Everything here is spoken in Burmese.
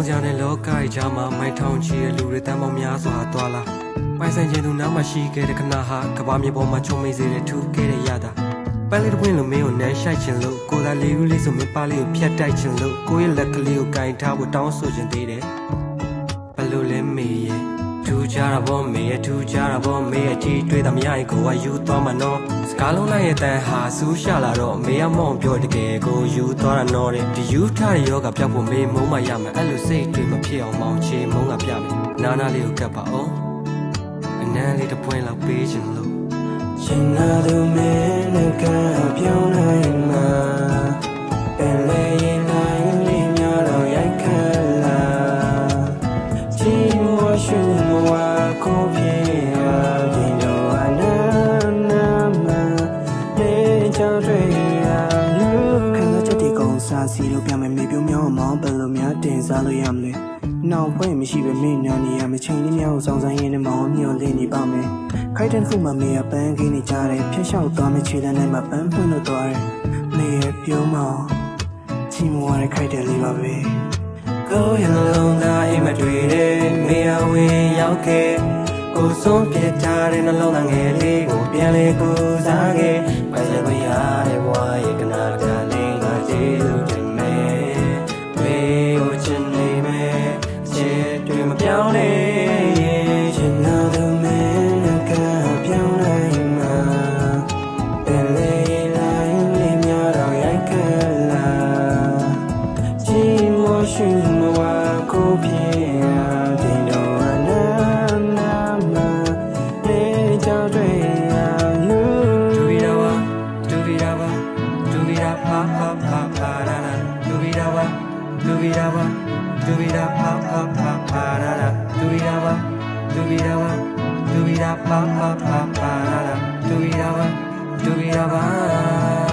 စရာနဲ့လောကရဲ့ကြားမှာမိုက်ထောင်ချီတဲ့လူတွေတန်းပေါင်းများစွာသွားလာပိုင်ဆိုင်ခြင်းသူနားမှာရှိခဲ့တဲ့ခဏဟာကဘာမြေပေါ်မှာချုံမိစေတဲ့ထူခဲ့တဲ့ရတာပန်းလေးတစ်ပွင့်လိုမင်းကိုနမ်းရှိုက်ချင်လို့ကိုယ်သာလေးဦးလေးဆိုမင်းပါလေးကိုဖြတ်တိုက်ချင်လို့ကိုယ့်ရဲ့လက်ကလေးကိုကင်ထားဖို့တောင်းဆိုချင်သေးတယ်ဘလို့လဲမေရဲ့ထူကြတာပေါ့မေရဲ့ထူကြတာပေါ့မေရဲ့တီးတွေးတာမရရင်ကိုကယူသွားမှာနော်စကားလုံးလိုက်ရဲ့တန်ဟာစူးရှာလာတော့မေကမောင်ပြောတကယ်ကိုယူသွားတာနော်တဲ့ဒီယူထားတဲ့ယောဂပြောက်ဖို့မေမုံမရမယ်အဲ့လိုစိတ်တွေမဖြစ်အောင်မောင်ချေမုံကပြမယ်နာနာလေးကိုကပ်ပါအောင်အနမ်းလေးတစ်ပွင့်လောက်ပေးချင်လို့ရှင်နာသူမင်းနဲ့ကပြောင်းနိုင်မှာပင်လေရင်နိုင်လေးများတော့ရိုက်ခတ်လာချီးမွားရှုမဝါကိုပြေအားဒီတော့အနမ်းနာမလေးချောင်းတွေအားယူခံရတဲ့ဒီကောင်စားစီလို့ပြမယ်မေပြုံးမြောင်းမောင်းဘယ်လိုများတင်စားလို့ရမလဲနောက်ဖွင့်မရှိပဲမင်းနာနေရမချင်းလေးများကိုစောင်းဆိုင်ရင်းနဲ့မောင်းမျောလင်းနေပါမယ်ခိုက်တဲ့ခုမှမေရပန်းခင်းနေကြတယ်ဖျက်လျှောက်သွားမယ့်ခြေလမ်းထဲမှာပန်းဖွင့်လို့သွားတယ်မေရပြုံးမောင်းချီးမွားတဲ့ခိုက်တဲ့လေးပါပဲကိုယ်ရဲ့လုံးသားအိမ်မတွေ့တဲ့မေရဝင်ရောက်ခဲ့ကိုဆုံးပြထားတဲ့နှလုံးသားငယ်လေးကိုပြန်လေကိုစားခဲ့ပိုင်ဆိုင်မရတဲ့ဘဝရဲ့ကနာတလေးငါကျေးဇူးတင်မယ်မေကိုချင်နေမယ်ချစ်တွေမပြောင်းလဲချင်နာသူမင်းကပြောင်းနိုင်မှာပင်လေလိုက်လေးများတော့ရိုက်ခတ်လာချီးမွားရှုမဝါကိုပြေအားဒီတော့အနမ်းနာမလေးချောင်းတွေအားယူဒူဗီဒါဝါဒူဗီဒါဝါဒူဗီဒါပါပါပါပါရာရာဒူဗီဒါဝါဒူဗီဒါဝါဒူဗီဒါပါပါပါပါရာရာဒူဗီဒါဝါဒူဗီဒါဝါဒူဗီဒါပါပါပါပါရာရာဒူဗီဒါဝါဒူဗီဒါဝါ